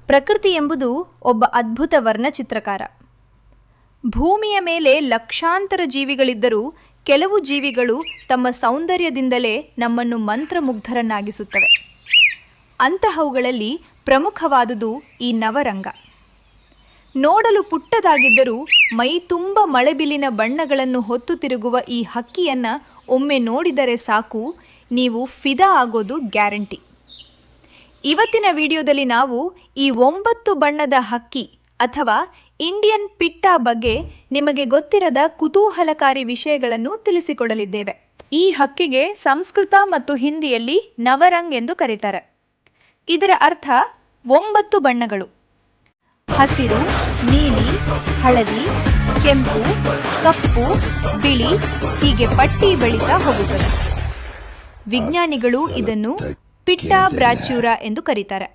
ಪ್ರಕೃತಿ ಎಂಬುದು ಒಬ್ಬ ಅದ್ಭುತ ವರ್ಣಚಿತ್ರಕಾರ. ಭೂಮಿಯ ಮೇಲೆ ಲಕ್ಷಾಂತರ ಜೀವಿಗಳಿದ್ದರೂ ಕೆಲವು ಜೀವಿಗಳು ತಮ್ಮ ಸೌಂದರ್ಯದಿಂದಲೇ ನಮ್ಮನ್ನು ಮಂತ್ರಮುಗ್ಧರನ್ನಾಗಿಸುತ್ತವೆ. ಅಂತಹವುಗಳಲ್ಲಿ ಪ್ರಮುಖವಾದುದು ಈ ನವರಂಗ. ನೋಡಲು ಪುಟ್ಟದಾಗಿದ್ದರೂ ಮೈ ತುಂಬ ಮಳೆಬಿಲ್ಲಿನ ಬಣ್ಣಗಳನ್ನು ಹೊತ್ತು ತಿರುಗುವ ಈ ಹಕ್ಕಿಯನ್ನು ಒಮ್ಮೆ ನೋಡಿದರೆ ಸಾಕು, ನೀವು ಫಿದಾ ಆಗೋದು ಗ್ಯಾರಂಟಿ. ಇವತ್ತಿನ ವಿಡಿಯೋದಲ್ಲಿ ನಾವು ಈ 9 ಬಣ್ಣದ ಹಕ್ಕಿ ಅಥವಾ ಇಂಡಿಯನ್ ಪಿಟ್ಟಾ ಬಗ್ಗೆ ನಿಮಗೆ ಗೊತ್ತಿರದ ಕುತೂಹಲಕಾರಿ ವಿಷಯಗಳನ್ನು ತಿಳಿಸಿಕೊಡಲಿದ್ದೇವೆ. ಈ ಹಕ್ಕಿಗೆ ಸಂಸ್ಕೃತ ಮತ್ತು ಹಿಂದಿಯಲ್ಲಿ ನವರಂಗ್ ಎಂದು ಕರೀತಾರೆ. ಇದರ ಅರ್ಥ 9 ಬಣ್ಣಗಳು: ಹಸಿರು, ನೀಲಿ, ಹಳದಿ, ಕೆಂಪು, ಕಪ್ಪು, ಬಿಳಿ, ಹೀಗೆ ಪಟ್ಟಿ ಬೆಳೀತಾ ಹೋಗುತ್ತದೆ. ವಿಜ್ಞಾನಿಗಳು ಇದನ್ನು ಪಿಟ್ಟಾ ಬ್ರಾಚ್ಯೂರಾ ಎಂದು ಕರೀತಾರೆ.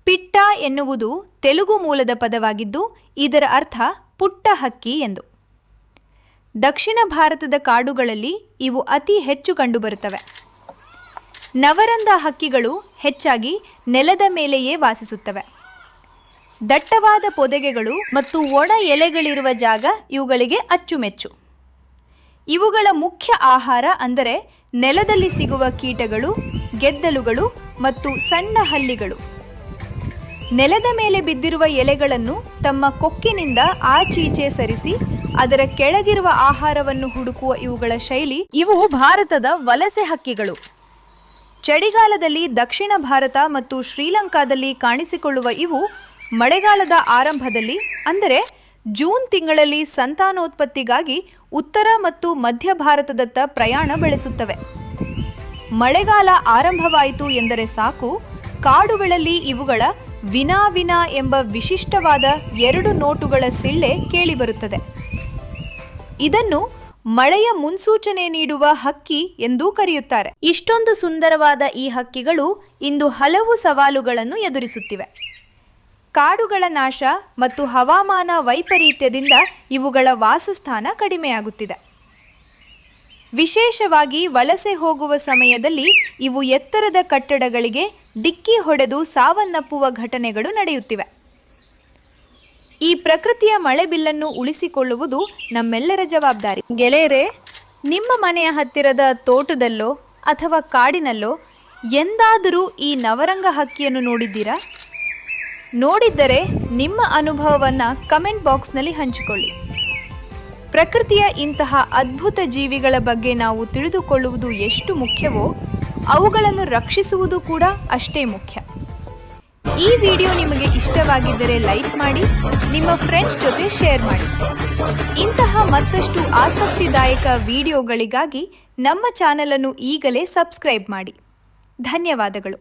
ಪಿಟ್ಟಾ ಎನ್ನುವುದು ತೆಲುಗು ಮೂಲದ ಪದವಾಗಿದ್ದು ಇದರ ಅರ್ಥ ಪುಟ್ಟ ಹಕ್ಕಿ ಎಂದು. ದಕ್ಷಿಣ ಭಾರತದ ಕಾಡುಗಳಲ್ಲಿ ಇವು ಅತಿ ಹೆಚ್ಚು ಕಂಡುಬರುತ್ತವೆ. ನವರಂಗ ಹಕ್ಕಿಗಳು ಹೆಚ್ಚಾಗಿ ನೆಲದ ಮೇಲೆಯೇ ವಾಸಿಸುತ್ತವೆ. ದಟ್ಟವಾದ ಪೊದೆಗಳು ಮತ್ತು ಒಣ ಎಲೆಗಳಿರುವ ಜಾಗ ಇವುಗಳಿಗೆ ಅಚ್ಚುಮೆಚ್ಚು. ಇವುಗಳ ಮುಖ್ಯ ಆಹಾರ ಅಂದರೆ ನೆಲದಲ್ಲಿ ಸಿಗುವ ಕೀಟಗಳು, ಗೆದ್ದಲುಗಳು ಮತ್ತು ಸಣ್ಣ ಹಲ್ಲಿಗಳು. ನೆಲದ ಮೇಲೆ ಬಿದ್ದಿರುವ ಎಲೆಗಳನ್ನು ತಮ್ಮ ಕೊಕ್ಕಿನಿಂದ ಆಚೀಚೆ ಸರಿಸಿ ಅದರ ಕೆಳಗಿರುವ ಆಹಾರವನ್ನು ಹುಡುಕುವ ಇವುಗಳ ಶೈಲಿ. ಇವು ಭಾರತದ ವಲಸೆ ಹಕ್ಕಿಗಳು. ಚಳಿಗಾಲದಲ್ಲಿ ದಕ್ಷಿಣ ಭಾರತ ಮತ್ತು ಶ್ರೀಲಂಕಾದಲ್ಲಿ ಕಾಣಿಸಿಕೊಳ್ಳುವ ಇವು ಮಳೆಗಾಲದ ಆರಂಭದಲ್ಲಿ ಅಂದರೆ ಜೂನ್ ತಿಂಗಳಲ್ಲಿ ಸಂತಾನೋತ್ಪತ್ತಿಗಾಗಿ ಉತ್ತರ ಮತ್ತು ಮಧ್ಯ ಭಾರತದತ್ತ ಪ್ರಯಾಣ ಬೆಳೆಸುತ್ತವೆ. ಮಳೆಗಾಲ ಆರಂಭವಾಯಿತು ಎಂದರೆ ಸಾಕು, ಕಾಡುಗಳಲ್ಲಿ ಇವುಗಳ ವಿನಾ ವಿನಾ ಎಂಬ ವಿಶಿಷ್ಟವಾದ 2 ನೋಟುಗಳ ಸಿಳ್ಳೆ ಕೇಳಿಬರುತ್ತದೆ. ಇದನ್ನು ಮಳೆಯ ಮುನ್ಸೂಚನೆ ನೀಡುವ ಹಕ್ಕಿ ಎಂದೂ ಕರೆಯುತ್ತಾರೆ. ಇಷ್ಟೊಂದು ಸುಂದರವಾದ ಈ ಹಕ್ಕಿಗಳು ಇಂದು ಹಲವು ಸವಾಲುಗಳನ್ನು ಎದುರಿಸುತ್ತಿವೆ. ಕಾಡುಗಳ ನಾಶ ಮತ್ತು ಹವಾಮಾನ ವೈಪರೀತ್ಯದಿಂದ ಇವುಗಳ ವಾಸಸ್ಥಾನ ಕಡಿಮೆಯಾಗುತ್ತಿದೆ. ವಿಶೇಷವಾಗಿ ವಲಸೆ ಹೋಗುವ ಸಮಯದಲ್ಲಿ ಇವು ಎತ್ತರದ ಕಟ್ಟಡಗಳಿಗೆ ಡಿಕ್ಕಿ ಹೊಡೆದು ಸಾವನ್ನಪ್ಪುವ ಘಟನೆಗಳು ನಡೆಯುತ್ತಿವೆ. ಈ ಪ್ರಕೃತಿಯ ಮಳೆಬಿಲ್ಲನ್ನು ಉಳಿಸಿಕೊಳ್ಳುವುದು ನಮ್ಮೆಲ್ಲರ ಜವಾಬ್ದಾರಿ. ಗೆಳೆಯರೇ, ನಿಮ್ಮ ಮನೆಯ ಹತ್ತಿರದ ತೋಟದಲ್ಲೋ ಅಥವಾ ಕಾಡಿನಲ್ಲೋ ಎಂದಾದರೂ ಈ ನವರಂಗ ಹಕ್ಕಿಯನ್ನು ನೋಡಿದ್ದೀರಾ? ನೋಡಿದ್ದರೆ ನಿಮ್ಮ ಅನುಭವವನ್ನು ಕಮೆಂಟ್ ಬಾಕ್ಸ್ನಲ್ಲಿ ಹಂಚಿಕೊಳ್ಳಿ. ಪ್ರಕೃತಿಯ ಇಂತಹ ಅದ್ಭುತ ಜೀವಿಗಳ ಬಗ್ಗೆ ನಾವು ತಿಳಿದುಕೊಳ್ಳುವುದು ಎಷ್ಟು ಮುಖ್ಯವೋ ಅವುಗಳನ್ನು ರಕ್ಷಿಸುವುದು ಕೂಡ ಅಷ್ಟೇ ಮುಖ್ಯ. ಈ ವಿಡಿಯೋ ನಿಮಗೆ ಇಷ್ಟವಾಗಿದ್ದರೆ ಲೈಕ್ ಮಾಡಿ, ನಿಮ್ಮ ಫ್ರೆಂಡ್ಸ್ ಜೊತೆ ಶೇರ್ ಮಾಡಿ. ಇಂತಹ ಮತ್ತಷ್ಟು ಆಸಕ್ತಿದಾಯಕ ವಿಡಿಯೋಗಳಿಗಾಗಿ ನಮ್ಮ ಚಾನಲನ್ನು ಈಗಲೇ ಸಬ್ಸ್ಕ್ರೈಬ್ ಮಾಡಿ. ಧನ್ಯವಾದಗಳು.